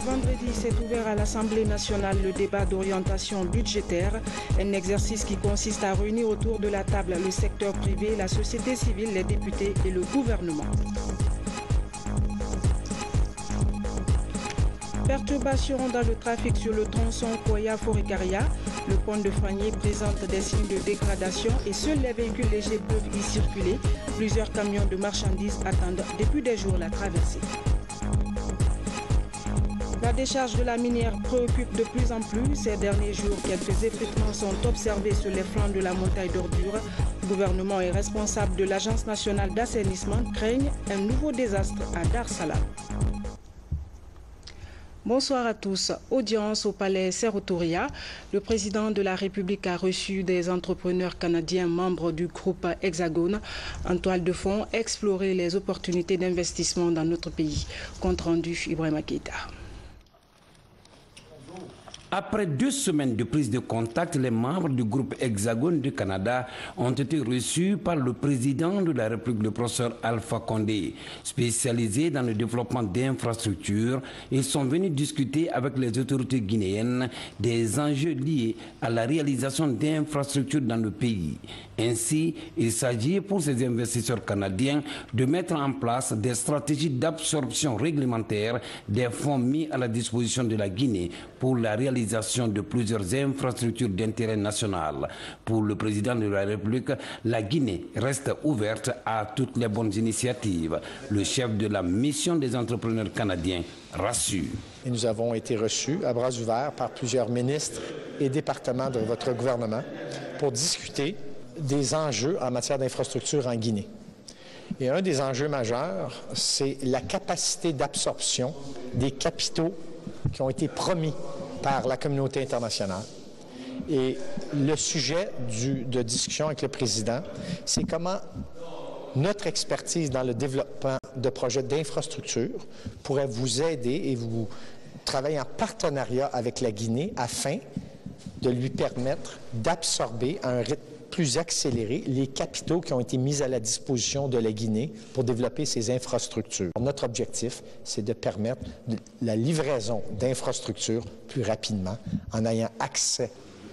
Vendredi s'est ouvert à l'Assemblée nationale le débat d'orientation budgétaire, un exercice qui consiste à réunir autour de la table le secteur privé, la société civile, les députés et le gouvernement. Perturbations dans le trafic sur le tronçon Koya-Forikaria. Le pont de Fagné présente des signes de dégradation et seuls les véhicules légers peuvent y circuler. Plusieurs camions de marchandises attendent depuis des jours la traversée. La décharge de la minière préoccupe de plus en plus. Ces derniers jours, quelques effritements sont observés sur les flancs de la montagne d'ordures. Le gouvernement et responsable de l'Agence nationale d'assainissement craignent un nouveau désastre à Dar Salam. Bonsoir à tous. Audience au palais Serotoria. Le président de la République a reçu des entrepreneurs canadiens membres du groupe Hexagone. En toile de fond, explorer les opportunités d'investissement dans notre pays. Compte rendu Ibrahima Keïta. Après 2 semaines de prise de contact, les membres du groupe Hexagone du Canada ont été reçus par le président de la République, le professeur Alpha Condé. Spécialisés dans le développement d'infrastructures, ils sont venus discuter avec les autorités guinéennes des enjeux liés à la réalisation d'infrastructures dans le pays. Ainsi, il s'agit pour ces investisseurs canadiens de mettre en place des stratégies d'absorption réglementaire des fonds mis à la disposition de la Guinée pour la réalisation de plusieurs infrastructures d'intérêt national. Pour le président de la République, la Guinée reste ouverte à toutes les bonnes initiatives. Le chef de la mission des entrepreneurs canadiens rassure. Et nous avons été reçus à bras ouverts par plusieurs ministres et départements de votre gouvernement pour discuter des enjeux en matière d'infrastructure en Guinée. Et un des enjeux majeurs, c'est la capacité d'absorption des capitaux qui ont été promis par la communauté internationale. Et le sujet de discussion avec le président, c'est comment notre expertise dans le développement de projets d'infrastructure pourrait vous aider et vous travailler en partenariat avec la Guinée afin de lui permettre d'absorber à un rythme plus accéléré les capitaux qui ont été mis à la disposition de la Guinée pour développer ces infrastructures. Notre objectif, c'est de permettre la livraison d'infrastructures plus rapidement en ayant accès.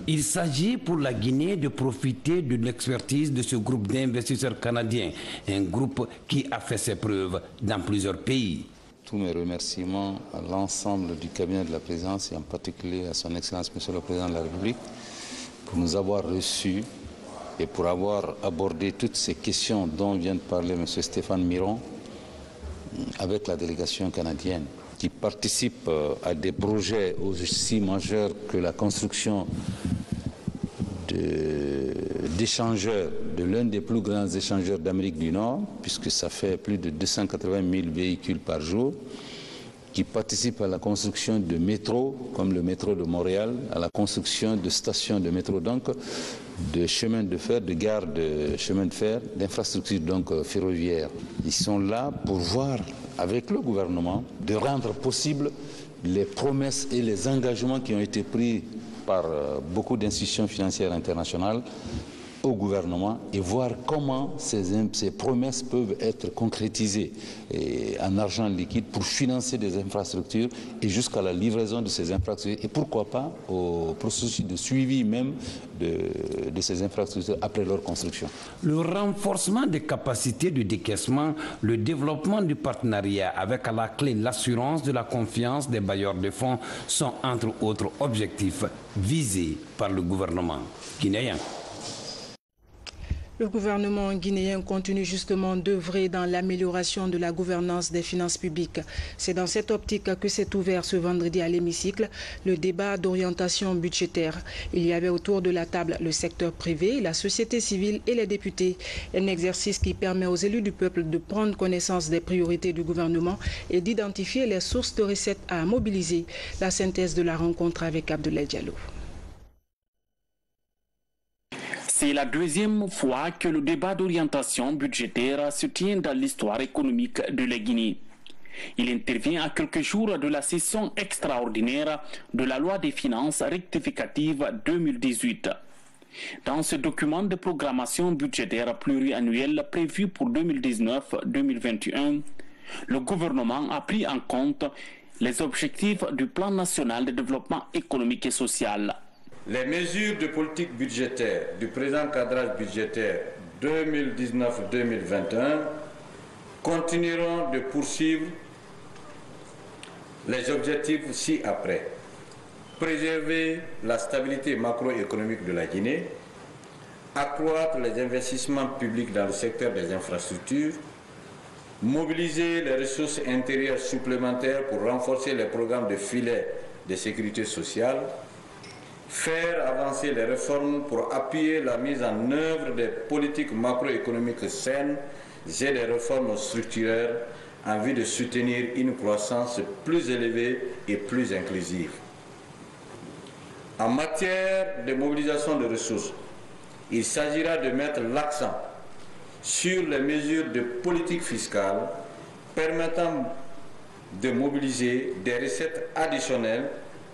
Il s'agit pour la Guinée de profiter de l'expertise de ce groupe d'investisseurs canadiens, un groupe qui a fait ses preuves dans plusieurs pays. Tous mes remerciements à l'ensemble du cabinet de la présidence et en particulier à son Excellence Monsieur le Président de la République pour nous avoir reçus et pour avoir abordé toutes ces questions dont vient de parler M. Stéphane Miron avec la délégation canadienne qui participe à des projets aussi majeurs que la construction d'échangeurs, de l'un des plus grands échangeurs d'Amérique du Nord, puisque ça fait plus de 280 000 véhicules par jour, qui participe à la construction de métros, comme le métro de Montréal, à la construction de stations de métro, donc de chemins de fer, de gares de chemins de fer, d'infrastructures donc ferroviaires. Ils sont là pour voir avec le gouvernement de rendre possible les promesses et les engagements qui ont été pris par beaucoup d'institutions financières internationales au gouvernement et voir comment ces promesses peuvent être concrétisées en argent liquide pour financer des infrastructures et jusqu'à la livraison de ces infrastructures et pourquoi pas au processus de suivi même de ces infrastructures après leur construction. Le renforcement des capacités de décaissement, le développement du partenariat avec à la clé l'assurance de la confiance des bailleurs de fonds sont entre autres objectifs visés par le gouvernement guinéen. Le gouvernement guinéen continue justement d'œuvrer dans l'amélioration de la gouvernance des finances publiques. C'est dans cette optique que s'est ouvert ce vendredi à l'hémicycle le débat d'orientation budgétaire. Il y avait autour de la table le secteur privé, la société civile et les députés. Un exercice qui permet aux élus du peuple de prendre connaissance des priorités du gouvernement et d'identifier les sources de recettes à mobiliser. La synthèse de la rencontre avec Abdoulaye Diallo. C'est la deuxième fois que le débat d'orientation budgétaire se tient dans l'histoire économique de la Guinée. Il intervient à quelques jours de la session extraordinaire de la loi des finances rectificative 2018. Dans ce document de programmation budgétaire pluriannuelle prévu pour 2019-2021, le gouvernement a pris en compte les objectifs du plan national de développement économique et social. Les mesures de politique budgétaire du présent cadrage budgétaire 2019-2021 continueront de poursuivre les objectifs ci-après. Préserver la stabilité macroéconomique de la Guinée, accroître les investissements publics dans le secteur des infrastructures, mobiliser les ressources intérieures supplémentaires pour renforcer les programmes de filet de sécurité sociale, faire avancer les réformes pour appuyer la mise en œuvre des politiques macroéconomiques saines et des réformes structurelles en vue de soutenir une croissance plus élevée et plus inclusive. En matière de mobilisation de ressources, il s'agira de mettre l'accent sur les mesures de politique fiscale permettant de mobiliser des recettes additionnelles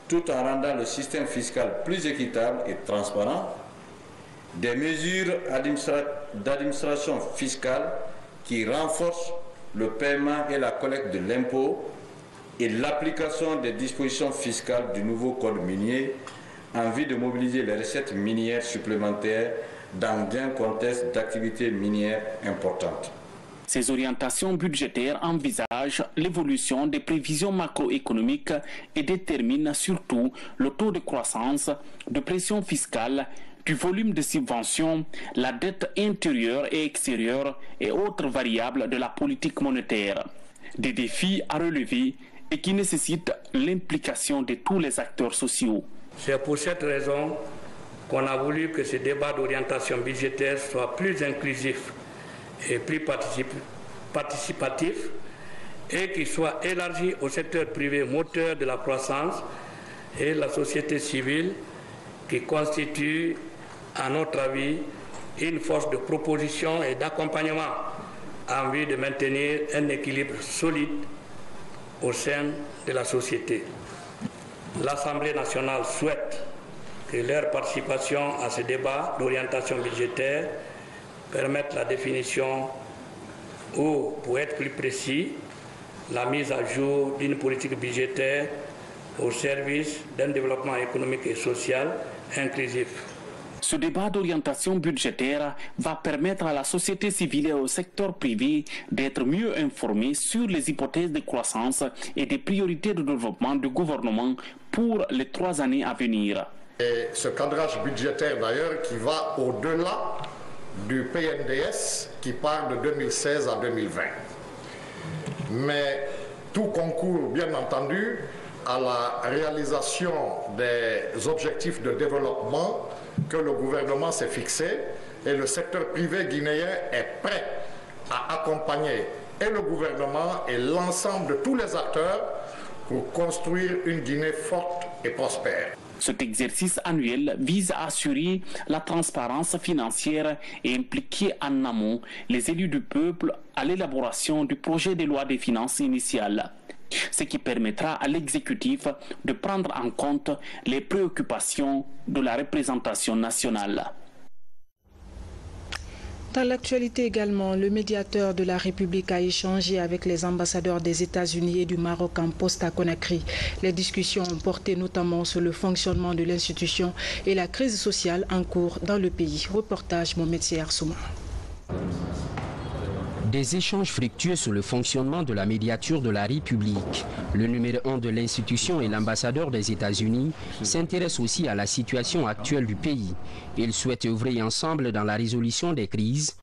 tout en rendant le système fiscal plus équitable et transparent, des mesures d'administration fiscale qui renforcent le paiement et la collecte de l'impôt et l'application des dispositions fiscales du nouveau code minier en vue de mobiliser les recettes minières supplémentaires dans un contexte d'activité minière importante. Ces orientations budgétaires envisagent l'évolution des prévisions macroéconomiques et déterminent surtout le taux de croissance, de pression fiscale, du volume de subventions, la dette intérieure et extérieure et autres variables de la politique monétaire. Des défis à relever et qui nécessitent l'implication de tous les acteurs sociaux. C'est pour cette raison qu'on a voulu que ce débat d'orientation budgétaire soit plus inclusif et plus participatif et qu'il soit élargi au secteur privé moteur de la croissance et la société civile qui constitue, à notre avis, une force de proposition et d'accompagnement en vue de maintenir un équilibre solide au sein de la société. L'Assemblée nationale souhaite que leur participation à ce débat d'orientation budgétaire permette la définition ou, pour être plus précis, la mise à jour d'une politique budgétaire au service d'un développement économique et social inclusif. Ce débat d'orientation budgétaire va permettre à la société civile et au secteur privé d'être mieux informés sur les hypothèses de croissance et des priorités de développement du gouvernement pour les 3 années à venir. Et ce cadrage budgétaire d'ailleurs qui va au-delà du PNDS qui part de 2016 à 2020. Mais tout concourt bien entendu à la réalisation des objectifs de développement que le gouvernement s'est fixé et le secteur privé guinéen est prêt à accompagner et le gouvernement et l'ensemble de tous les acteurs pour construire une Guinée forte et prospère. Cet exercice annuel vise à assurer la transparence financière et impliquer en amont les élus du peuple à l'élaboration du projet de loi des finances initiales, ce qui permettra à l'exécutif de prendre en compte les préoccupations de la représentation nationale. Dans l'actualité également, le médiateur de la République a échangé avec les ambassadeurs des États-Unis et du Maroc en poste à Conakry. Les discussions ont porté notamment sur le fonctionnement de l'institution et la crise sociale en cours dans le pays. Reportage Mohamed Seyar Souma. Des échanges fructueux sur le fonctionnement de la médiature de la République. Le numéro 1 de l'institution et l'ambassadeur des États-Unis s'intéressent aussi à la situation actuelle du pays. Ils souhaitent œuvrer ensemble dans la résolution des crises.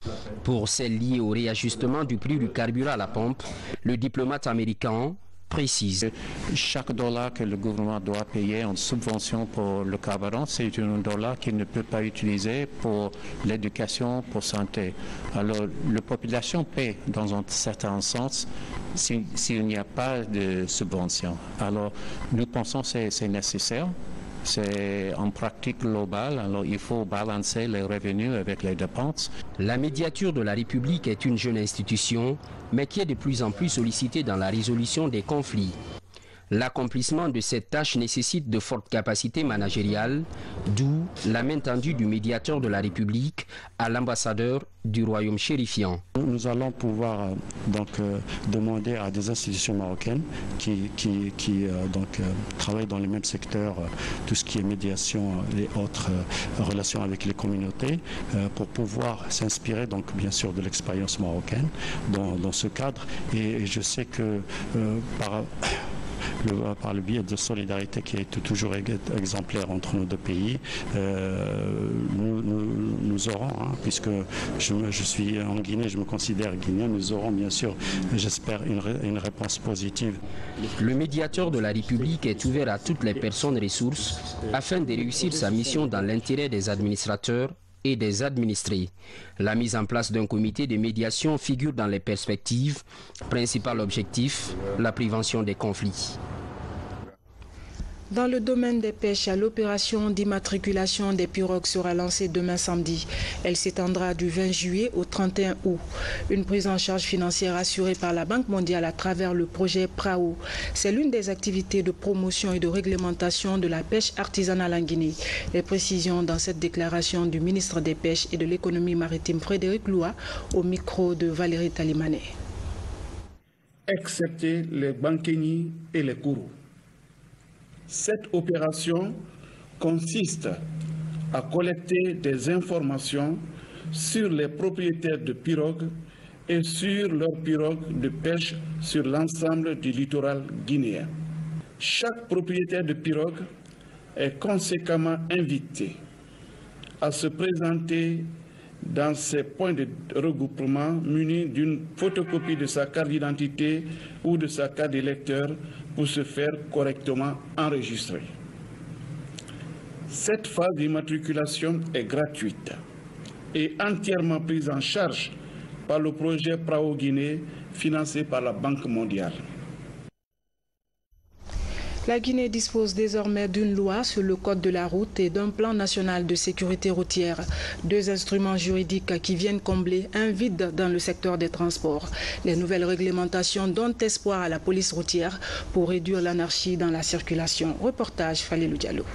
Pour celles liées au réajustement du prix du carburant à la pompe, le diplomate américain précise. Chaque dollar que le gouvernement doit payer en subvention pour le carburant, c'est un dollar qu'il ne peut pas utiliser pour l'éducation, pour la santé. Alors, la population paie dans un certain sens s'il n'y a pas de subvention. Alors, nous pensons que c'est nécessaire c'est en pratique globale, alors il faut balancer les revenus avec les dépenses. La médiature de la République est une jeune institution, mais qui est de plus en plus sollicitée dans la résolution des conflits. L'accomplissement de cette tâche nécessite de fortes capacités managériales, d'où la main tendue du médiateur de la République à l'ambassadeur du royaume chérifiant. Nous allons pouvoir demander à des institutions marocaines qui travaillent dans les mêmes secteurs, tout ce qui est médiation et autres relations avec les communautés, pour pouvoir s'inspirer bien sûr de l'expérience marocaine dans ce cadre. Et je sais que par le biais de solidarité qui est toujours exemplaire entre nos deux pays, nous aurons, puisque je suis en Guinée, je me considère guinéen, nous aurons bien sûr, j'espère, une réponse positive. Le médiateur de la République est ouvert à toutes les personnes ressources afin de réussir sa mission dans l'intérêt des administrateurs et des administrés. La mise en place d'un comité de médiation figure dans les perspectives. Principal objectif, la prévention des conflits. Dans le domaine des pêches, l'opération d'immatriculation des pirogues sera lancée demain samedi. Elle s'étendra du 20 juillet au 31 août. Une prise en charge financière assurée par la Banque mondiale à travers le projet PRAO. C'est l'une des activités de promotion et de réglementation de la pêche artisanale en Guinée. Les précisions dans cette déclaration du ministre des Pêches et de l'économie maritime Frédéric Loua au micro de Valérie Talimané. Excepté les banquenis et les kourous. Cette opération consiste à collecter des informations sur les propriétaires de pirogues et sur leurs pirogues de pêche sur l'ensemble du littoral guinéen. Chaque propriétaire de pirogue est conséquemment invité à se présenter dans ces points de regroupement muni d'une photocopie de sa carte d'identité ou de sa carte d'électeur pour se faire correctement enregistrer. Cette phase d'immatriculation est gratuite et entièrement prise en charge par le projet PRAO Guinée financé par la Banque mondiale. La Guinée dispose désormais d'une loi sur le code de la route et d'un plan national de sécurité routière. Deux instruments juridiques qui viennent combler un vide dans le secteur des transports. Les nouvelles réglementations donnent espoir à la police routière pour réduire l'anarchie dans la circulation. Reportage Falilou Diallo.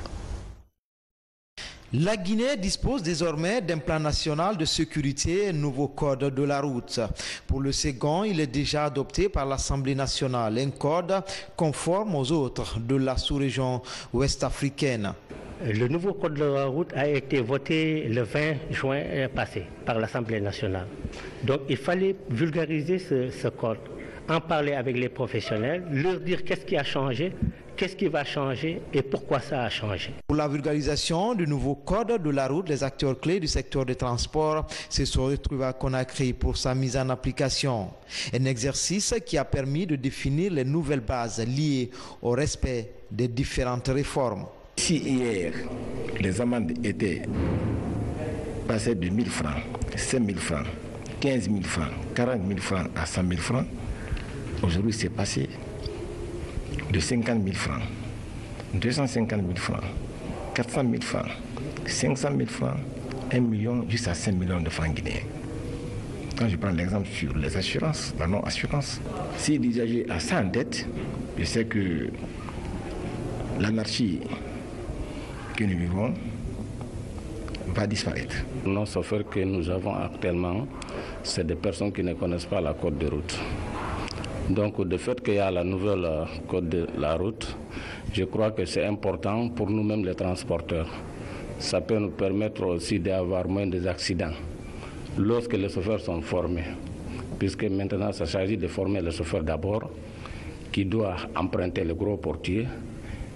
La Guinée dispose désormais d'un plan national de sécurité et nouveau code de la route. Pour le second, il est déjà adopté par l'Assemblée nationale, un code conforme aux autres de la sous-région ouest-africaine. Le nouveau code de la route a été voté le 20 juin passé par l'Assemblée nationale. Donc il fallait vulgariser ce code, en parler avec les professionnels, leur dire qu'est-ce qui a changé, qu'est-ce qui va changer et pourquoi ça a changé. Pour la vulgarisation du nouveau code de la route, les acteurs clés du secteur des transports se sont retrouvés à Conakry pour sa mise en application. Un exercice qui a permis de définir les nouvelles bases liées au respect des différentes réformes. Si hier, les amendes étaient passées de 1 000 francs, 5 000 francs, 15 000 francs, 40 000 francs à 100 000 francs, aujourd'hui c'est passé de 50 000 francs, 250 000 francs, 400 000 francs, 500 000 francs, 1 million jusqu'à 5 millions de francs guinéens. Quand je prends l'exemple sur les assurances, la non-assurance, si l'usager a ça en tête, je sais que l'anarchie que nous vivons va disparaître. Nos chauffeurs que nous avons actuellement, c'est des personnes qui ne connaissent pas la code de route. Donc, de fait qu'il y a la nouvelle code de la route, je crois que c'est important pour nous-mêmes les transporteurs. Ça peut nous permettre aussi d'avoir moins d'accidents lorsque les chauffeurs sont formés. Puisque maintenant, ça s'agit de former les chauffeurs d'abord, qui doivent emprunter les gros portiers,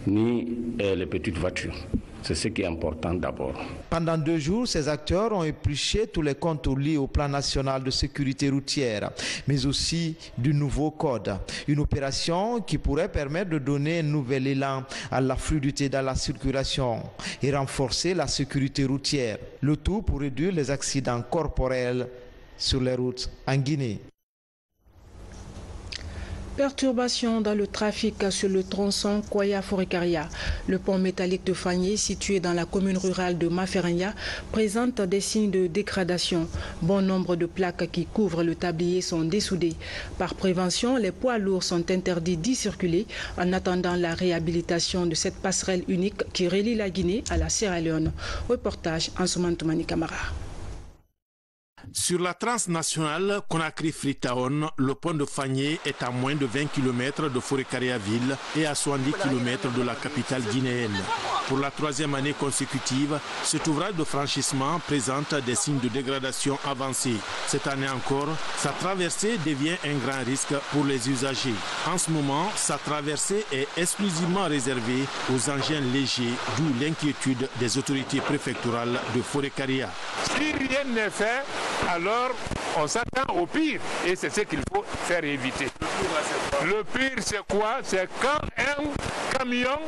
ni les petites voitures. C'est ce qui est important d'abord. Pendant 2 jours, ces acteurs ont épluché tous les contours liés au plan national de sécurité routière, mais aussi du nouveau code. Une opération qui pourrait permettre de donner un nouvel élan à la fluidité dans la circulation et renforcer la sécurité routière. Le tout pour réduire les accidents corporels sur les routes en Guinée. Perturbation dans le trafic sur le tronçon Koya-Forekaria. Le pont métallique de Fagné, situé dans la commune rurale de Maferanya, présente des signes de dégradation. Bon nombre de plaques qui couvrent le tablier sont dessoudées. Par prévention, les poids lourds sont interdits d'y circuler en attendant la réhabilitation de cette passerelle unique qui relie la Guinée à la Sierra Leone. Reportage Ansoumane Toumani Camara. Sur la transnationale Conakry-Freetown, le pont de Fagné est à moins de 20 km de Forekaria-Ville et à 70 km de la capitale guinéenne. Pour la troisième année consécutive, cet ouvrage de franchissement présente des signes de dégradation avancée. Cette année encore, sa traversée devient un grand risque pour les usagers. En ce moment, sa traversée est exclusivement réservée aux engins légers, d'où l'inquiétude des autorités préfectorales de Forekaria. Si rien n'est fait, alors on s'attend au pire et c'est ce qu'il faut faire éviter. Le pire c'est quoi? C'est quand un camion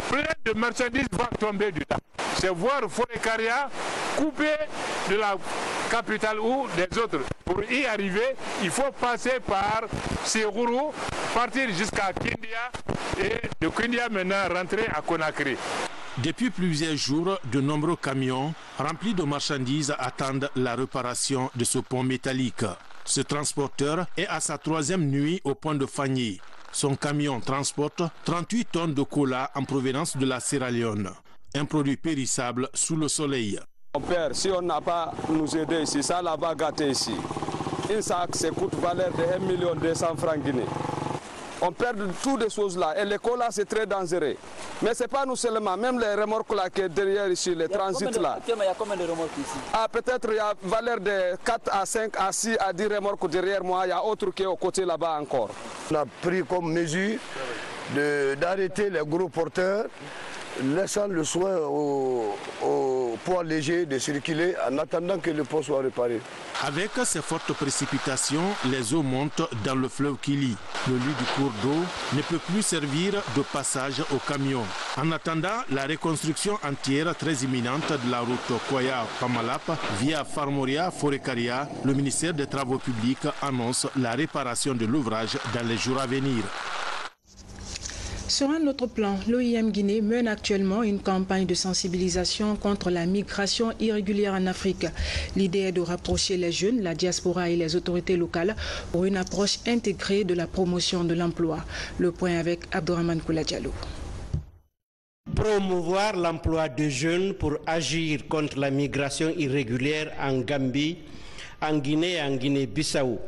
plein de marchandises va tomber dedans. C'est voir Forekaria coupé de la capitale ou des autres. Pour y arriver, il faut passer par Sérourou, partir jusqu'à Kindia et de Kindia maintenant rentrer à Conakry. Depuis plusieurs jours, de nombreux camions remplis de marchandises attendent la réparation de ce pont métallique. Ce transporteur est à sa troisième nuit au pont de Fagné. Son camion transporte 38 tonnes de cola en provenance de la Sierra Leone, un produit périssable sous le soleil. Mon père, si on n'a pas nous aider ici, ça là va gâter ici. Un sac, ça coûte valeur de 1 200 000 francs guinéens. On perd toutes ces choses-là. Et les colas, c'est très dangereux. Mais ce n'est pas nous seulement, même les remorques là qui sont derrière ici, les transits là. Il y a combien de remorques ici? Peut-être il y a valeur de 4 à 5 à 6 à 10 remorques derrière moi. Il y a autre qui est au côté là-bas encore. On a pris comme mesure d'arrêter les gros porteurs, laissant le soin aux poids légers de circuler en attendant que le pont soit réparé. Avec ces fortes précipitations, les eaux montent dans le fleuve Kili. Le lit du cours d'eau ne peut plus servir de passage aux camions. En attendant la reconstruction entière très imminente de la route Koya-Pamalap via Farmoria-Forekaria, le ministère des Travaux publics annonce la réparation de l'ouvrage dans les jours à venir. Sur un autre plan, l'OIM Guinée mène actuellement une campagne de sensibilisation contre la migration irrégulière en Afrique. L'idée est de rapprocher les jeunes, la diaspora et les autorités locales pour une approche intégrée de la promotion de l'emploi. Le point avec Abdourahmane Koula Diallo. Promouvoir l'emploi de jeunes pour agir contre la migration irrégulière en Gambie, en Guinée et en Guinée-Bissau.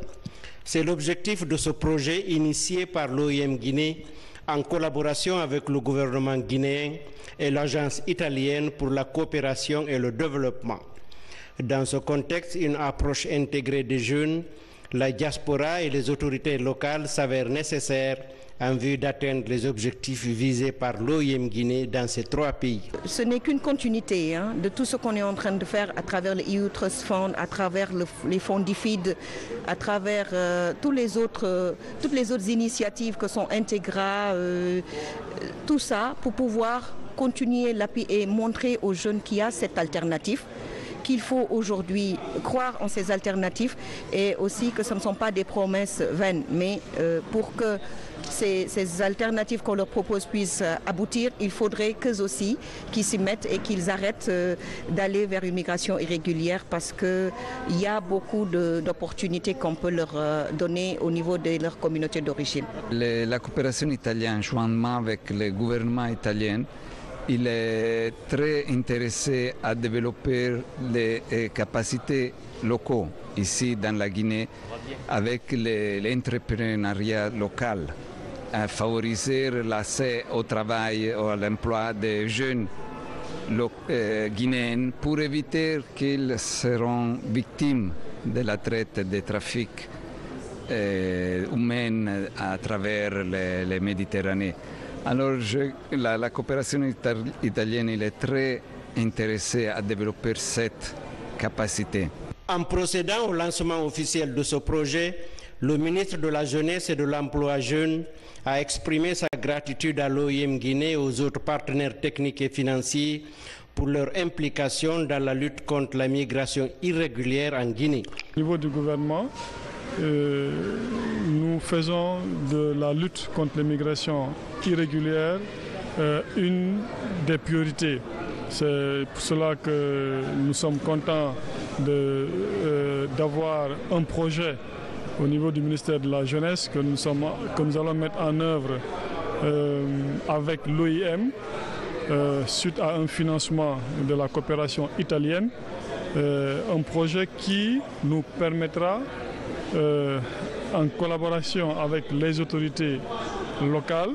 C'est l'objectif de ce projet initié par l'OIM Guinée en collaboration avec le gouvernement guinéen et l'agence italienne pour la coopération et le développement. Dans ce contexte, une approche intégrée des jeunes, la diaspora et les autorités locales s'avère nécessaire en vue d'atteindre les objectifs visés par l'OIM Guinée dans ces 3 pays. Ce n'est qu'une continuité de tout ce qu'on est en train de faire à travers le EU Trust Fund, à travers les fonds DFID, à travers toutes les autres initiatives que sont Integra, tout ça pour pouvoir continuer l'appui et montrer aux jeunes qu'il y a cette alternative, qu'il faut aujourd'hui croire en ces alternatives et aussi que ce ne sont pas des promesses vaines, mais pour que ces alternatives qu'on leur propose puissent aboutir, il faudrait qu'eux aussi qu'ils s'y mettent et qu'ils arrêtent d'aller vers une migration irrégulière parce qu'il y a beaucoup d'opportunités qu'on peut leur donner au niveau de leur communauté d'origine. La coopération italienne, jointement avec le gouvernement italien, il est très intéressé à développer les capacités locaux ici dans la Guinée avec l'entrepreneuriat local, à favoriser l'accès au travail, à l'emploi des jeunes guinéens pour éviter qu'ils seront victimes de la traite des trafics humains à travers les Méditerranées. Alors la coopération italienne est très intéressée à développer cette capacité. En procédant au lancement officiel de ce projet, le ministre de la Jeunesse et de l'Emploi jeune a exprimé sa gratitude à l'OIM Guinée et aux autres partenaires techniques et financiers pour leur implication dans la lutte contre la migration irrégulière en Guinée. Au niveau du gouvernement, nous nous faisons de la lutte contre l'immigration irrégulière une des priorités. C'est pour cela que nous sommes contents d'avoir un projet au niveau du ministère de la Jeunesse que nous allons mettre en œuvre avec l'OIM suite à un financement de la coopération italienne. Un projet qui nous permettra, en collaboration avec les autorités locales,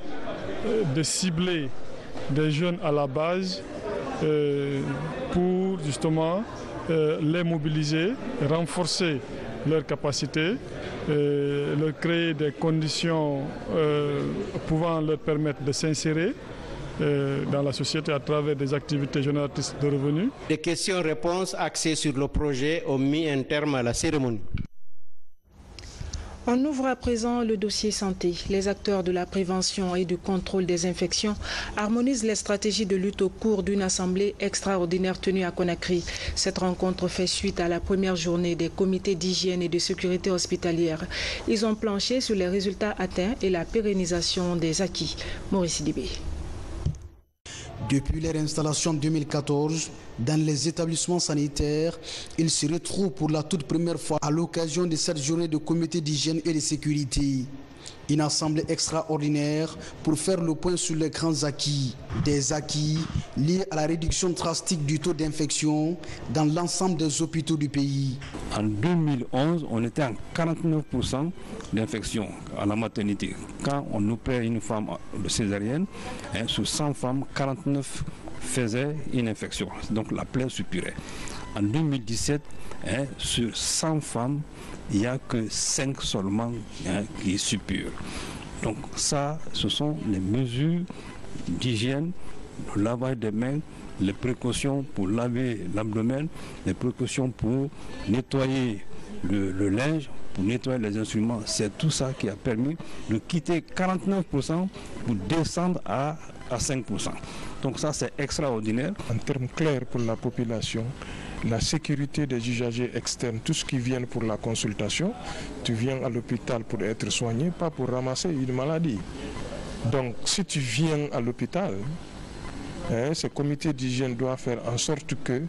de cibler des jeunes à la base pour justement les mobiliser, renforcer leurs capacités, leur créer des conditions pouvant leur permettre de s'insérer dans la société à travers des activités génératrices de revenus. Des questions-réponses axées sur le projet ont mis un terme à la cérémonie. On ouvre à présent le dossier santé. Les acteurs de la prévention et du contrôle des infections harmonisent les stratégies de lutte au cours d'une assemblée extraordinaire tenue à Conakry. Cette rencontre fait suite à la première journée des comités d'hygiène et de sécurité hospitalière. Ils ont planché sur les résultats atteints et la pérennisation des acquis. Maurice Sidibé. Depuis leur installation en 2014, dans les établissements sanitaires, ils se retrouvent pour la toute première fois à l'occasion de cette journée de comité d'hygiène et de sécurité. Une assemblée extraordinaire pour faire le point sur les grands acquis. Des acquis liés à la réduction drastique du taux d'infection dans l'ensemble des hôpitaux du pays. En 2011, on était à 49% d'infection à la maternité. Quand on opère une femme de césarienne, sur 100 femmes, 49 faisaient une infection. Donc la plaie suppurait. En 2017, sur 100 femmes, il n'y a que 5 seulement qui suppurent. Donc ça, ce sont les mesures d'hygiène, le lavage des mains, les précautions pour laver l'abdomen, les précautions pour nettoyer le linge, pour nettoyer les instruments. C'est tout ça qui a permis de quitter 49% pour descendre à 5%. Donc ça, c'est extraordinaire. En termes clairs pour la population, la sécurité des usagers externes, tout ce qui vient pour la consultation, tu viens à l'hôpital pour être soigné, pas pour ramasser une maladie. Donc si tu viens à l'hôpital, ce comité d'hygiène doit faire en sorte que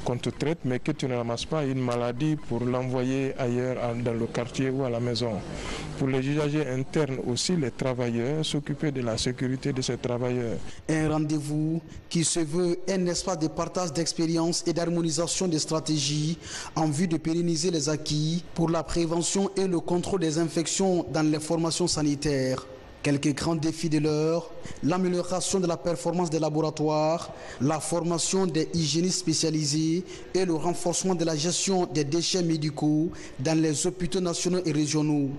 qu'on te traite, mais que tu ne ramasses pas une maladie pour l'envoyer ailleurs dans le quartier ou à la maison. Pour les usagers internes aussi, les travailleurs, s'occuper de la sécurité de ces travailleurs. Un rendez-vous qui se veut un espace de partage d'expériences et d'harmonisation des stratégies en vue de pérenniser les acquis pour la prévention et le contrôle des infections dans les formations sanitaires. Quelques grands défis de l'heure, l'amélioration de la performance des laboratoires, la formation des hygiénistes spécialisés et le renforcement de la gestion des déchets médicaux dans les hôpitaux nationaux et régionaux.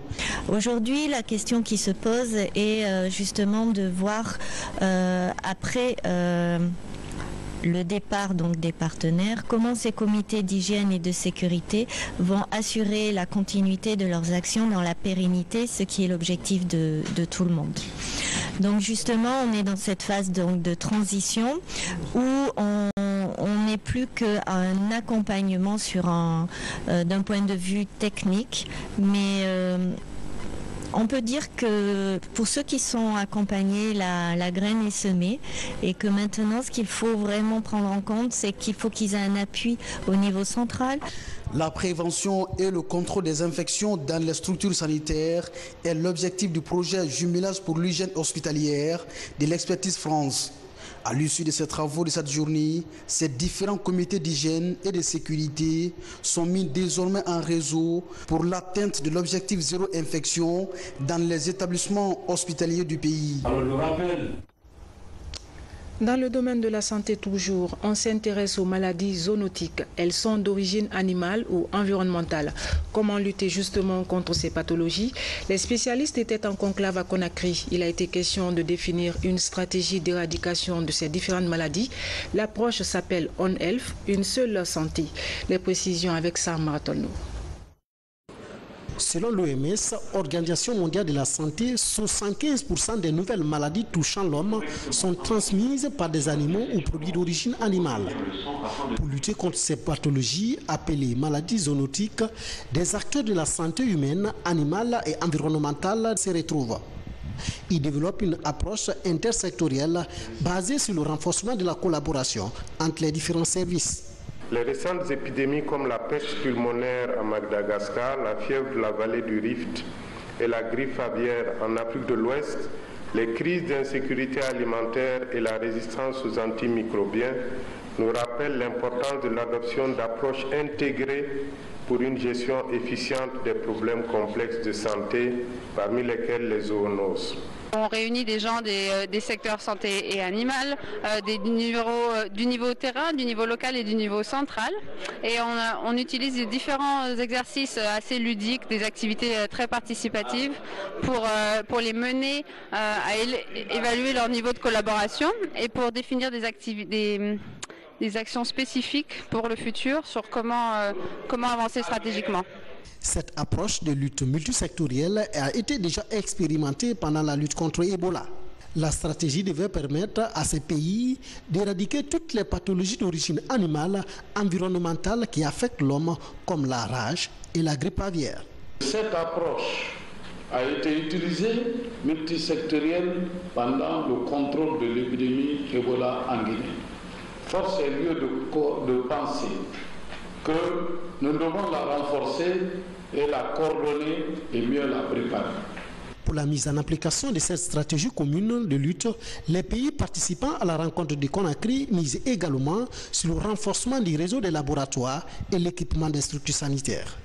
Aujourd'hui, la question qui se pose est justement de voir après le départ donc des partenaires, comment ces comités d'hygiène et de sécurité vont assurer la continuité de leurs actions dans la pérennité, ce qui est l'objectif de tout le monde. Donc justement, on est dans cette phase donc de transition où on n'est plus qu'un accompagnement sur d'un point de vue technique, mais on peut dire que pour ceux qui sont accompagnés, la graine est semée et que maintenant ce qu'il faut vraiment prendre en compte, c'est qu'il faut qu'ils aient un appui au niveau central. La prévention et le contrôle des infections dans les structures sanitaires est l'objectif du projet Jumelage pour l'hygiène hospitalière de l'Expertise France. À l'issue de ces travaux de cette journée, ces différents comités d'hygiène et de sécurité sont mis désormais en réseau pour l'atteinte de l'objectif zéro infection dans les établissements hospitaliers du pays. Alors le rappel. Dans le domaine de la santé toujours, on s'intéresse aux maladies zoonotiques. Elles sont d'origine animale ou environnementale. Comment lutter justement contre ces pathologies? Les spécialistes étaient en conclave à Conakry. Il a été question de définir une stratégie d'éradication de ces différentes maladies. L'approche s'appelle On Health, une seule santé. Les précisions avec Sam Maratolno. Selon l'OMS, Organisation mondiale de la santé, 75% des nouvelles maladies touchant l'homme sont transmises par des animaux ou produits d'origine animale. Pour lutter contre ces pathologies appelées maladies zoonotiques, des acteurs de la santé humaine, animale et environnementale se retrouvent. Ils développent une approche intersectorielle basée sur le renforcement de la collaboration entre les différents services. Les récentes épidémies comme la peste pulmonaire à Madagascar, la fièvre de la vallée du Rift et la grippe aviaire en Afrique de l'Ouest, les crises d'insécurité alimentaire et la résistance aux antimicrobiens nous rappellent l'importance de l'adoption d'approches intégrées pour une gestion efficiente des problèmes complexes de santé, parmi lesquels les zoonoses. On réunit des gens des secteurs santé et animal, du niveau terrain, du niveau local et du niveau central. Et on utilise différents exercices assez ludiques, des activités très participatives pour les mener à évaluer leur niveau de collaboration et pour définir des actions spécifiques pour le futur sur comment avancer stratégiquement. Cette approche de lutte multisectorielle a été déjà expérimentée pendant la lutte contre Ebola. La stratégie devait permettre à ces pays d'éradiquer toutes les pathologies d'origine animale, environnementale qui affectent l'homme, comme la rage et la grippe aviaire. Cette approche a été utilisée multisectorielle pendant le contrôle de l'épidémie Ebola en Guinée. Force est lieu de penser que nous devons la renforcer et la coordonner et mieux la préparer. Pour la mise en application de cette stratégie commune de lutte, les pays participant à la rencontre de Conakry misent également sur le renforcement du réseau des laboratoires et l'équipement des structures sanitaires.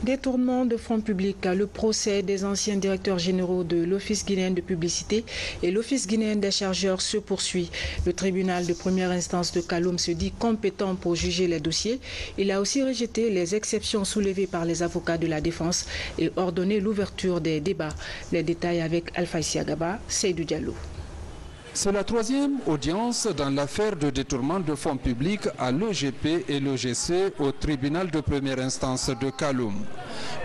Détournement de fonds publics, le procès des anciens directeurs généraux de l'Office guinéen de publicité et l'Office guinéen des chargeurs se poursuit. Le tribunal de première instance de Kaloum se dit compétent pour juger les dossiers. Il a aussi rejeté les exceptions soulevées par les avocats de la défense et ordonné l'ouverture des débats. Les détails avec Alpha Siagaba, Seydou Diallo. C'est la troisième audience dans l'affaire de détournement de fonds publics à l'EGP et l'OGC au tribunal de première instance de Kaloum.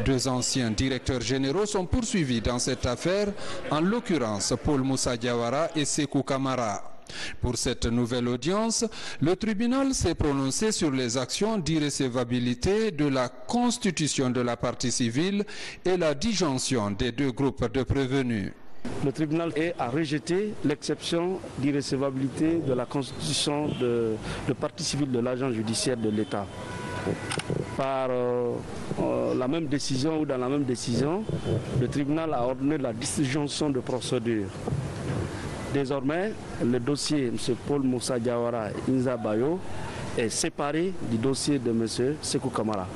Deux anciens directeurs généraux sont poursuivis dans cette affaire, en l'occurrence Paul Moussa Diawara et Sekou Kamara. Pour cette nouvelle audience, le tribunal s'est prononcé sur les actions d'irrécevabilité de la constitution de la partie civile et la disjonction des deux groupes de prévenus. Le tribunal a rejeté l'exception d'irrécevabilité de la constitution de partie civile de l'agent judiciaire de l'État. Par la même décision ou dans la même décision, le tribunal a ordonné la disjonction de procédure. Désormais, le dossier M. Paul Moussa Diawara Inza Bayo est séparé du dossier de M. Sekou Kamara.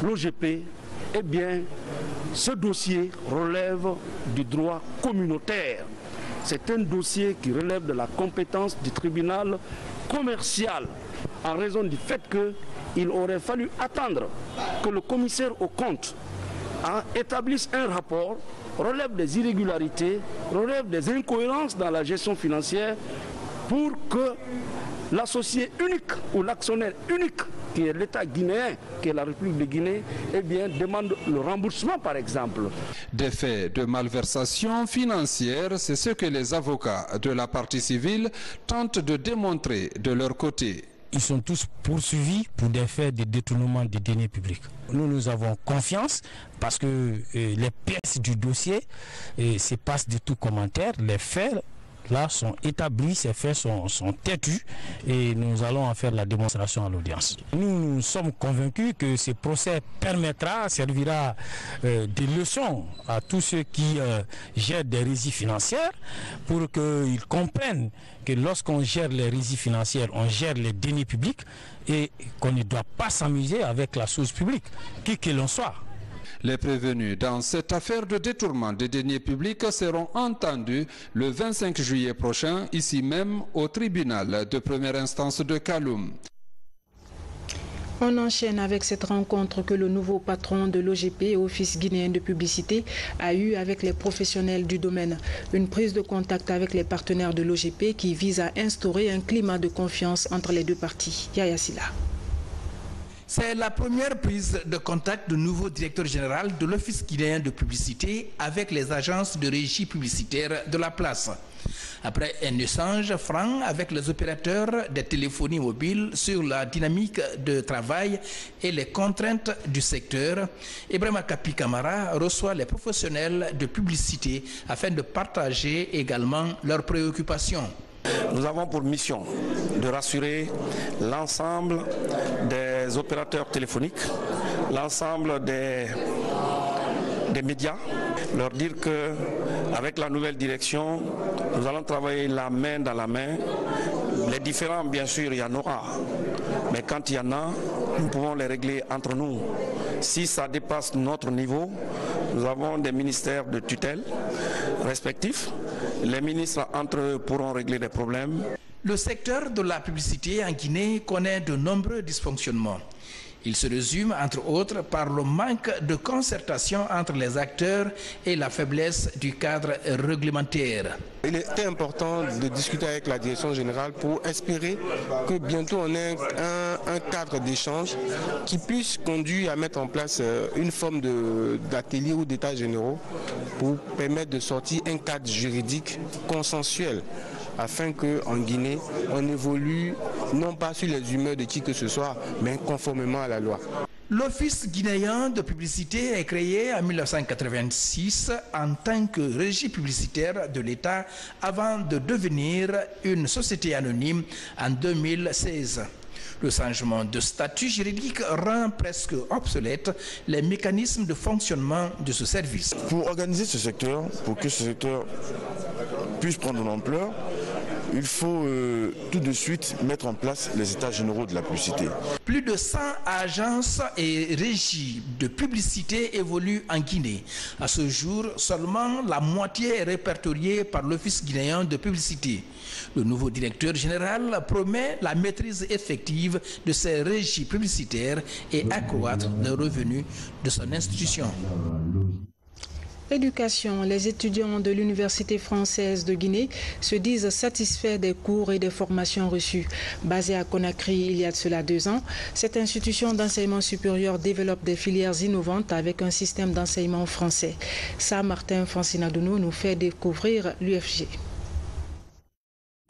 L'OGP, eh bien, ce dossier relève du droit communautaire. C'est un dossier qui relève de la compétence du tribunal commercial en raison du fait qu'il aurait fallu attendre que le commissaire aux comptes établisse un rapport, relève des irrégularités, relève des incohérences dans la gestion financière pour que l'associé unique ou l'actionnaire unique qui est l'État guinéen, qui est la République de Guinée, eh bien, demande le remboursement, par exemple. Des faits de malversation financière, c'est ce que les avocats de la partie civile tentent de démontrer de leur côté. Ils sont tous poursuivis pour des faits de détournement des deniers publics. Nous avons confiance parce que les pièces du dossier se passent de tout commentaire. Les faits là sont établis, ces faits sont têtus et nous allons en faire la démonstration à l'audience. Nous sommes convaincus que ce procès servira de leçon à tous ceux qui gèrent des régies financières pour qu'ils comprennent que lorsqu'on gère les régies financières, on gère les deniers publics et qu'on ne doit pas s'amuser avec la chose publique, qui que l'on soit. Les prévenus dans cette affaire de détournement des deniers publics seront entendus le 25 juillet prochain, ici même au tribunal de première instance de Kaloum. On enchaîne avec cette rencontre que le nouveau patron de l'OGP, Office guinéen de publicité, a eue avec les professionnels du domaine. Une prise de contact avec les partenaires de l'OGP qui vise à instaurer un climat de confiance entre les deux parties. Yaya Silla. C'est la première prise de contact du nouveau directeur général de l'Office guinéen de publicité avec les agences de régie publicitaire de la place. Après un échange franc avec les opérateurs des téléphonies mobiles sur la dynamique de travail et les contraintes du secteur, Ibrahima Kapi Kamara reçoit les professionnels de publicité afin de partager également leurs préoccupations. Nous avons pour mission de rassurer l'ensemble des opérateurs téléphoniques, l'ensemble des médias, leur dire qu'avec la nouvelle direction, nous allons travailler la main dans la main. Les différends, bien sûr, il y en aura, mais quand il y en a, nous pouvons les régler entre nous. Si ça dépasse notre niveau, nous avons des ministères de tutelle respectifs. Les ministres entre eux pourront régler des problèmes. Le secteur de la publicité en Guinée connaît de nombreux dysfonctionnements. Il se résume, entre autres, par le manque de concertation entre les acteurs et la faiblesse du cadre réglementaire. Il était important de discuter avec la direction générale pour espérer que bientôt on ait un cadre d'échange qui puisse conduire à mettre en place une forme d'atelier ou d'états généraux pour permettre de sortir un cadre juridique consensuel, afin qu'en Guinée, on évolue non pas sur les humeurs de qui que ce soit, mais conformément à la loi. L'Office guinéen de publicité est créé en 1986 en tant que régie publicitaire de l'État avant de devenir une société anonyme en 2016. Le changement de statut juridique rend presque obsolète les mécanismes de fonctionnement de ce service. Pour organiser ce secteur, pour que ce secteur puisse prendre de l'ampleur, il faut tout de suite mettre en place les états généraux de la publicité. Plus de 100 agences et régies de publicité évoluent en Guinée. À ce jour, seulement la moitié est répertoriée par l'Office guinéen de publicité. Le nouveau directeur général promet la maîtrise effective de ces régies publicitaires et accroître les revenus de son institution. Éducation. Les étudiants de l'Université française de Guinée se disent satisfaits des cours et des formations reçues. Basée à Conakry il y a de cela 2 ans, cette institution d'enseignement supérieur développe des filières innovantes avec un système d'enseignement français. Ça, Martin Francinadono nous fait découvrir l'UFG.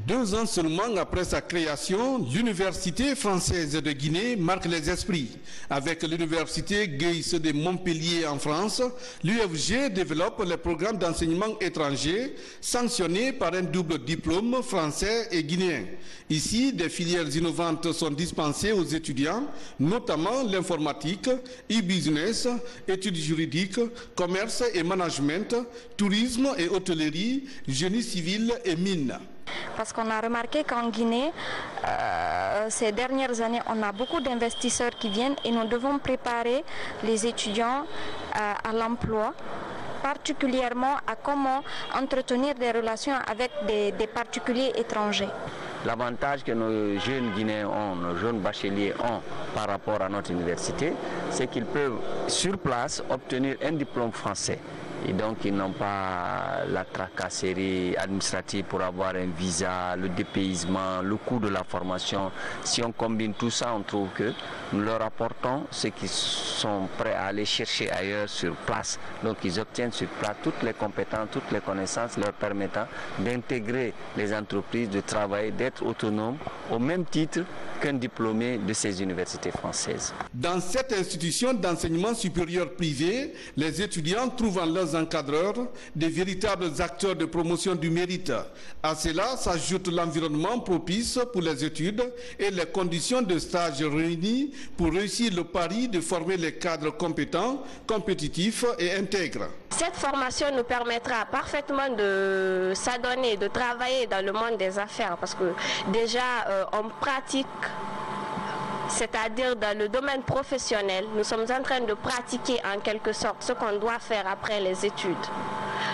2 ans seulement après sa création, l'Université française de Guinée marque les esprits. Avec l'Université Guèye de Montpellier en France, l'UFG développe les programmes d'enseignement étranger sanctionnés par un double diplôme français et guinéen. Ici, des filières innovantes sont dispensées aux étudiants, notamment l'informatique, e-business, études juridiques, commerce et management, tourisme et hôtellerie, génie civil et mines. Parce qu'on a remarqué qu'en Guinée, ces dernières années, on a beaucoup d'investisseurs qui viennent et nous devons préparer les étudiants à l'emploi, particulièrement à comment entretenir des relations avec des particuliers étrangers. L'avantage que nos jeunes Guinéens ont, nos jeunes bacheliers ont par rapport à notre université, c'est qu'ils peuvent sur place obtenir un diplôme français. Et donc ils n'ont pas la tracasserie administrative pour avoir un visa, le dépaysement, le coût de la formation. Si on combine tout ça, on trouve que nous leur apportons ce qu'ils sont prêts à aller chercher ailleurs sur place. Donc ils obtiennent sur place toutes les compétences, toutes les connaissances leur permettant d'intégrer les entreprises, de travailler, d'être autonomes au même titre qu'un diplômé de ces universités françaises. Dans cette institution d'enseignement supérieur privé, les étudiants trouvent en leurs encadreurs des véritables acteurs de promotion du mérite. À cela s'ajoute l'environnement propice pour les études et les conditions de stage réunies pour réussir le pari de former les cadres compétents, compétitifs et intègres. Cette formation nous permettra parfaitement de s'adonner, de travailler dans le monde des affaires parce que déjà on pratique, c'est-à-dire dans le domaine professionnel, nous sommes en train de pratiquer en quelque sorte ce qu'on doit faire après les études,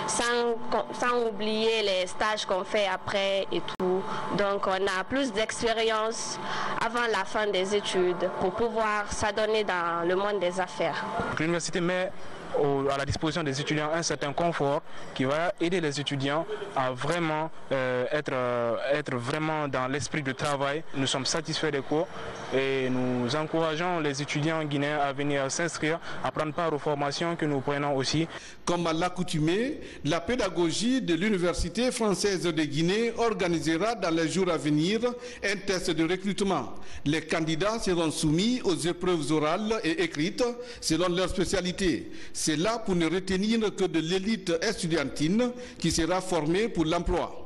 sans oublier les stages qu'on fait après et tout. Donc on a plus d'expérience avant la fin des études pour pouvoir s'adonner dans le monde des affaires. L'université met à la disposition des étudiants un certain confort qui va aider les étudiants à vraiment être vraiment dans l'esprit de travail. Nous sommes satisfaits des cours et nous encourageons les étudiants guinéens à venir s'inscrire, à prendre part aux formations que nous prenons aussi. Comme à l'accoutumée, la pédagogie de l'Université française de Guinée organisera dans les jours à venir un test de recrutement. Les candidats seront soumis aux épreuves orales et écrites selon leur spécialité. C'est là pour ne retenir que de l'élite estudiantine qui sera formée pour l'emploi.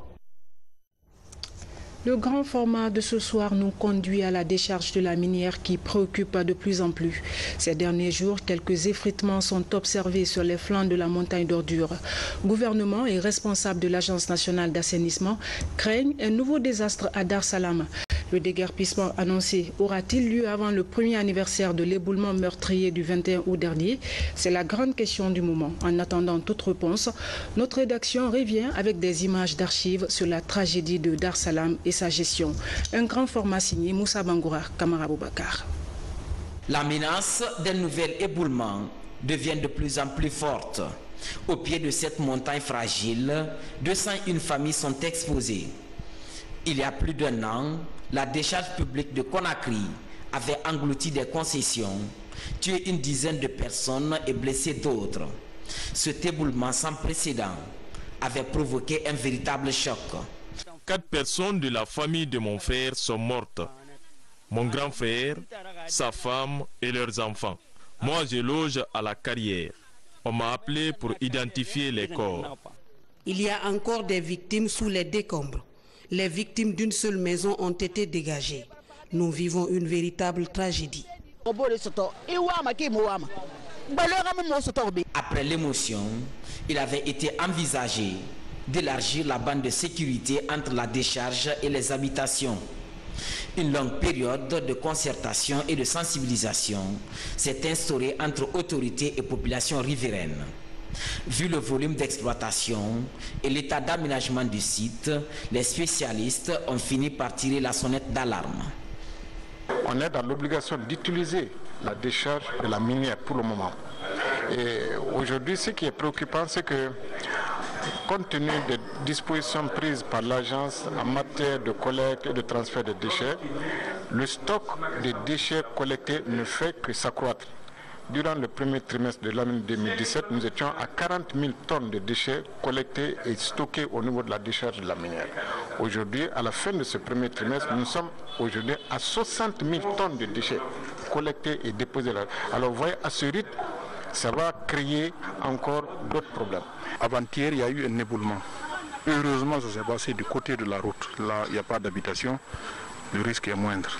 Le grand format de ce soir nous conduit à la décharge de la minière qui préoccupe de plus en plus. Ces derniers jours, quelques effritements sont observés sur les flancs de la montagne d'ordures. Gouvernement et responsables de l'Agence nationale d'assainissement craignent un nouveau désastre à Dar Salam. Le déguerpissement annoncé aura-t-il lieu avant le premier anniversaire de l'éboulement meurtrier du 21 août dernier? C'est la grande question du moment. En attendant toute réponse, notre rédaction revient avec des images d'archives sur la tragédie de Dar Salam et sa gestion. Un grand format signé Moussa Bangoura, Kamara Boubacar. La menace d'un nouvel éboulement devient de plus en plus forte. Au pied de cette montagne fragile, 201 familles sont exposées. Il y a plus d'un an, la décharge publique de Conakry avait englouti des concessions, tué une dizaine de personnes et blessé d'autres. Cet éboulement sans précédent avait provoqué un véritable choc. 4 personnes de la famille de mon frère sont mortes. Mon grand frère, sa femme et leurs enfants. Moi, je loge à la carrière. On m'a appelé pour identifier les corps. Il y a encore des victimes sous les décombres. Les victimes d'une seule maison ont été dégagées. Nous vivons une véritable tragédie. Après l'émotion, il avait été envisagé d'élargir la bande de sécurité entre la décharge et les habitations. Une longue période de concertation et de sensibilisation s'est instaurée entre autorités et populations riveraines. Vu le volume d'exploitation et l'état d'aménagement du site, les spécialistes ont fini par tirer la sonnette d'alarme. On est dans l'obligation d'utiliser la décharge de la minière pour le moment. Et aujourd'hui, ce qui est préoccupant, c'est que compte tenu des dispositions prises par l'agence en matière de collecte et de transfert de déchets, le stock de déchets collectés ne fait que s'accroître. Durant le premier trimestre de l'année 2017, nous étions à 40 000 tonnes de déchets collectés et stockés au niveau de la décharge de la minière. Aujourd'hui, à la fin de ce premier trimestre, nous sommes aujourd'hui à 60 000 tonnes de déchets collectés et déposés là. Alors vous voyez, à ce rythme, ça va créer encore d'autres problèmes. Avant-hier, il y a eu un éboulement. Heureusement, ça s'est passé du côté de la route. Là, il n'y a pas d'habitation, le risque est moindre.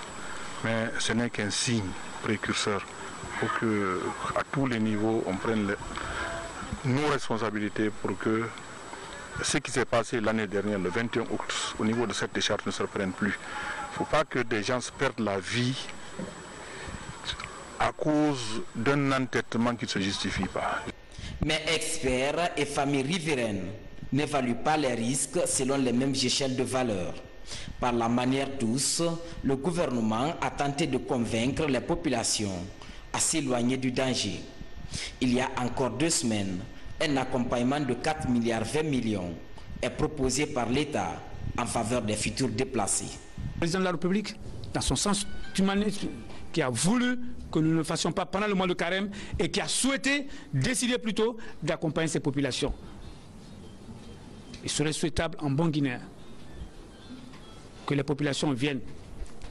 Mais ce n'est qu'un signe précurseur. Il faut qu'à tous les niveaux, on prenne nos responsabilités pour que ce qui s'est passé l'année dernière, le 21 août, au niveau de cette décharge, ne se reprenne plus. Il ne faut pas que des gens perdent la vie à cause d'un entêtement qui ne se justifie pas. Mais experts et familles riveraines n'évaluent pas les risques selon les mêmes échelles de valeur. Par la manière douce, le gouvernement a tenté de convaincre les populations à s'éloigner du danger. Il y a encore 2 semaines, un accompagnement de 4 milliards 20 millions est proposé par l'État en faveur des futurs déplacés. Le président de la République, dans son sens humaniste, qui a voulu que nous ne le fassions pas pendant le mois de carême et qui a souhaité décider plutôt d'accompagner ces populations. Il serait souhaitable en bon guinéen que les populations viennent,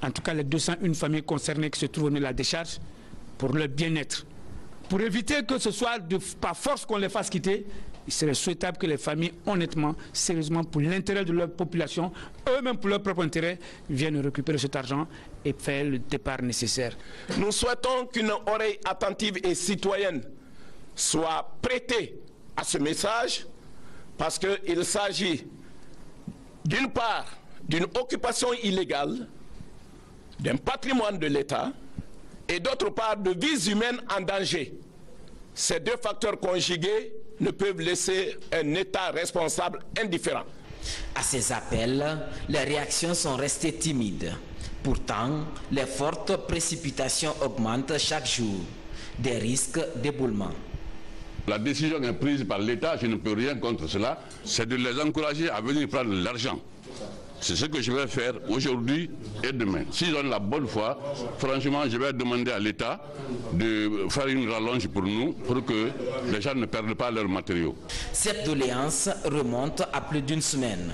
en tout cas les 201 familles concernées qui se trouvent au niveau de la décharge, pour leur bien-être. Pour éviter que ce soit par force qu'on les fasse quitter, il serait souhaitable que les familles, honnêtement, sérieusement, pour l'intérêt de leur population, eux-mêmes pour leur propre intérêt, viennent récupérer cet argent et faire le départ nécessaire. Nous souhaitons qu'une oreille attentive et citoyenne soit prêtée à ce message, parce qu'il s'agit d'une part d'une occupation illégale d'un patrimoine de l'État et d'autre part de vies humaines en danger. Ces 2 facteurs conjugués ne peuvent laisser un État responsable indifférent. À ces appels, les réactions sont restées timides. Pourtant, les fortes précipitations augmentent chaque jour, des risques d'éboulement. La décision est prise par l'État, je ne peux rien contre cela, c'est de les encourager à venir prendre l'argent. C'est ce que je vais faire aujourd'hui et demain. S'ils ont la bonne foi, franchement, je vais demander à l'État de faire une rallonge pour nous, pour que les gens ne perdent pas leurs matériaux. Cette doléance remonte à plus d'une semaine.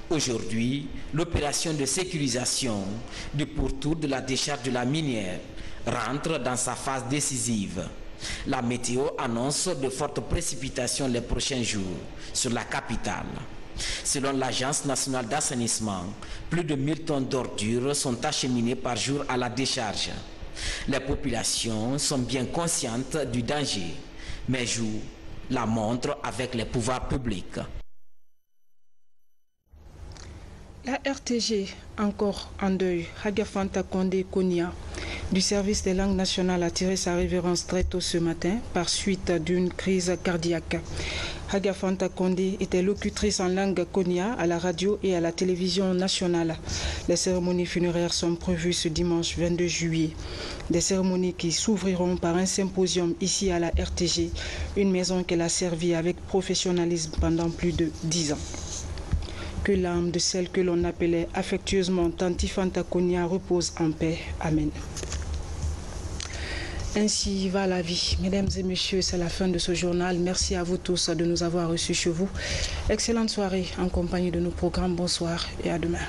Aujourd'hui, l'opération de sécurisation du pourtour de la décharge de la minière rentre dans sa phase décisive. La météo annonce de fortes précipitations les prochains jours sur la capitale. Selon l'Agence nationale d'assainissement, plus de 1000 tonnes d'ordures sont acheminées par jour à la décharge. Les populations sont bien conscientes du danger, mais jouent la montre avec les pouvoirs publics. La RTG, encore en deuil, Hagafanta Condé Konia, du service des langues nationales a tiré sa révérence très tôt ce matin par suite d'une crise cardiaque. Hagafanta Condé était locutrice en langue Konia à la radio et à la télévision nationale. Les cérémonies funéraires sont prévues ce dimanche 22 juillet. Des cérémonies qui s'ouvriront par un symposium ici à la RTG, une maison qu'elle a servie avec professionnalisme pendant plus de 10 ans. Que l'âme de celle que l'on appelait affectueusement Tanti Fanta Konia repose en paix. Amen. Ainsi va la vie. Mesdames et messieurs, c'est la fin de ce journal. Merci à vous tous de nous avoir reçus chez vous. Excellente soirée en compagnie de nos programmes. Bonsoir et à demain.